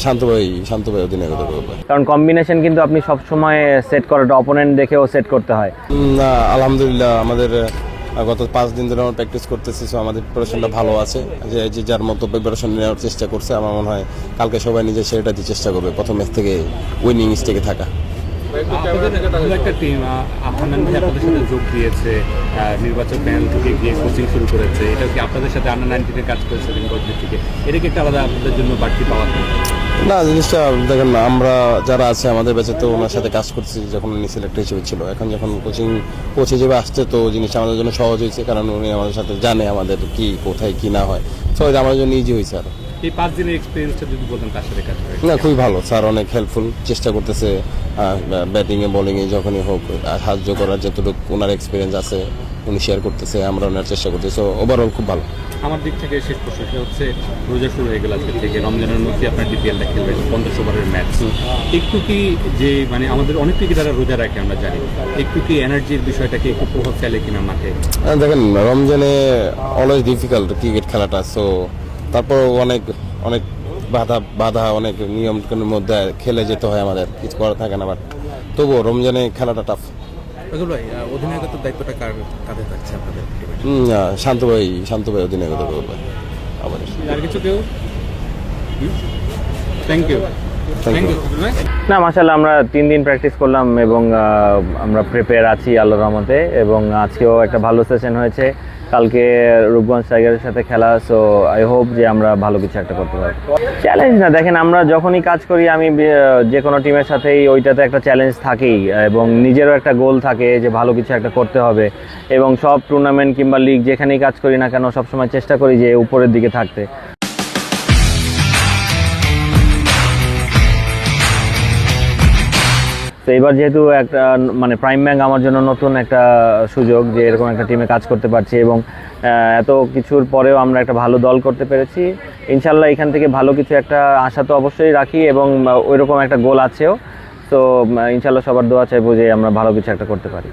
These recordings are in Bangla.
শান্তভাবে অধিনায়কত্ব করবে, কারণ কম্বিনেশন কিন্তু আপনি সবসময় সেট করাটা অপোনেন্ট দেখেও সেট করতে হয়। না আলহামদুলিল্লাহ আমাদের গত 5 দিন ধরে আমরা প্র্যাকটিস করতেছি, সো আমাদের প্রিপারেশনটা ভালো আছে। যে যার মতো প্রিপারেশন নেওয়ার চেষ্টা করছে, আমার মনে হয় কালকে সবাই নিজে সেটা দিয়ে চেষ্টা করবে প্রথম ম্যাচ থেকে উইনিং স্টেকে থাকা। একটা টিম আপনাদের সাথে যোগ দিয়েছে, নির্বাচক প্যানেল থেকে গিয়ে কোচিং শুরু করেছে, এটা কি আপনাদের সাথে আন্ডার-19 কাজ করেছে থেকে, এটা কি একটা আলাদা আপনাদের জন্য বাড়তি পাওয়া? না জিনিসটা দেখেন না, আমরা যারা আছে আমাদের ব্যাচে তো ওনার সাথে কাজ করছি যখন উনি সিলেক্টর হিসেবে ছিল, এখন যখন কোচ হিসেবে আসছে তো জিনিসটা আমাদের জন্য সহজ হয়েছে, কারণ উনি আমাদের সাথে জানে আমাদের কি কোথায় কি না হয়, তো এটা আমাদের জন্য ইজি হয়েছে। আর এই 5 দিনের এক্সপিরিয়েন্সটা যদি বলতেন কার সাথে কাজ করে? না খুবই ভালো, স্যার অনেক হেল্পফুল, চেষ্টা করতেছে ব্যাটিংয়ে বোলিংয়ে যখনই হোক সাহায্য করার, যতটুকু ওনার এক্সপিরিয়েন্স আছে উনি শেয়ার করতেছে, আমরা ওনার চেষ্টা করতেছি, সো ওভারঅল খুব ভালো। আমার দিক থেকে শেষ প্রশ্ন হচ্ছে, রোজা শুরু হয়ে গেল আজকে থেকে, রমজানের মধ্যে আপনার ডিপিএলটা খেলবেন 15 ওভারের ম্যাচ, একটু কি যে মানে আমাদের অনেক ক্রিকেটাররা রোজা রাখে আমরা জানি, একটু কি এনার্জির বিষয়টাকে একটু প্রভাব ফেলে কিনা মাঠে? দেখেন রমজানে অলওয়েজ ডিফিকাল্ট ক্রিকেট খেলাটা, সো তারপর অনেক অনেক বাধা অনেক নিয়মের মধ্যে খেলে যেতে হয়, আমাদের কিছু করা থাকে না, বাট তবুও রমজানে খেলাটা টাফ। ভাই অধিনায়কত্বের দায়িত্বটা কাঁধে থাকছে আপনাদের? শান্তভাবে অধিনায়কত্ব করবে আমাদের। আর কিছু কেউ? Thank you. না মাশাআল্লাহ, আমরা 3 দিন প্র্যাকটিস করলাম এবং আমরা প্রিপেয়ার আছি আল্লাহর রহমতে, এবং আজকেও একটা ভালো সেশন হয়েছে। কালকে রূপগঞ্জ টাইগারের সাথে খেলা, সো আই হোপ যে আমরা ভালো কিছু একটা করতে পারবো। চ্যালেঞ্জ না, দেখেন আমরা যখনই কাজ করি, আমি যে কোনো টিমের সাথেই ওইটাতে একটা চ্যালেঞ্জ থাকেই, এবং নিজেরও একটা গোল থাকে যে ভালো কিছু একটা করতে হবে, এবং সব টুর্নামেন্ট কিংবা লিগ যেখানেই কাজ করি না কেন সবসময় চেষ্টা করি যে উপরের দিকে থাকতে। তো এবার যেহেতু একটা মানে প্রাইম ব্যাংক আমার জন্য নতুন একটা সুযোগ যে এরকম একটা টিমে কাজ করতে পারছি, এবং এত কিছুর পরেও আমরা একটা ভালো দল করতে পেরেছি। ইনশাল্লাহ এখান থেকে ভালো কিছু একটা আশা তো অবশ্যই রাখি, এবং ওইরকম একটা গোল আছেও, তো ইনশাল্লাহ সবার দোয়া চাইবো যে আমরা ভালো কিছু একটা করতে পারি।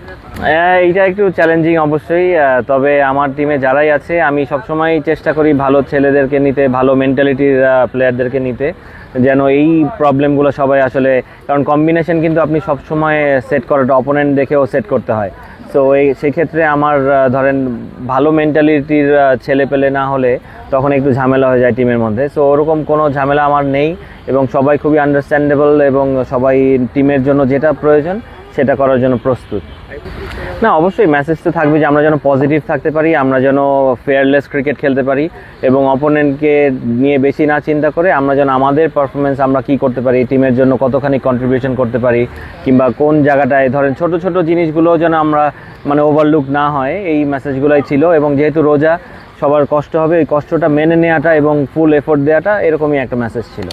এইটা একটু চ্যালেঞ্জিং অবশ্যই, তবে আমার টিমে যারাই আছে আমি সবসময় চেষ্টা করি ভালো ছেলেদেরকে নিতে, ভালো মেন্টালিটির প্লেয়ারদেরকে নিতে, যেন এই প্রবলেমগুলো সবাই আসলে, কারণ কম্বিনেশন কিন্তু আপনি সবসময় সেট করাটা অপোনেন্ট দেখেও সেট করতে হয়, তো সেই ক্ষেত্রে আমার ধরেন ভালো মেন্টালিটির ছেলে পেলে না হলে তখন একটু ঝামেলা হয়ে যায় টিমের মধ্যে। সো ওরকম কোনো ঝামেলা আমার নেই, এবং সবাই খুবই আন্ডারস্ট্যান্ডেবল, এবং সবাই টিমের জন্য যেটা প্রয়োজন সেটা করার জন্য প্রস্তুত। না অবশ্যই মেসেজ তো থাকবে যে আমরা যেন পজিটিভ থাকতে পারি, আমরা যেন ফেয়ারলেস ক্রিকেট খেলতে পারি, এবং অপোনেন্টকে নিয়ে বেশি না চিন্তা করে আমরা যেন আমাদের পারফরমেন্স আমরা কী করতে পারি, টিমের জন্য কতখানি কন্ট্রিবিউশন করতে পারি, কিংবা কোন জায়গাটায় ধরেন ছোট ছোট জিনিসগুলো যেন আমরা মানে ওভারলুক না হয়, এই মেসেজগুলোই ছিল। এবং যেহেতু রোজা সবার কষ্ট হবে, এই কষ্টটা মেনে নেওয়াটা এবং ফুল এফোর্ট দেওয়াটা, এরকমই একটা মেসেজ ছিল।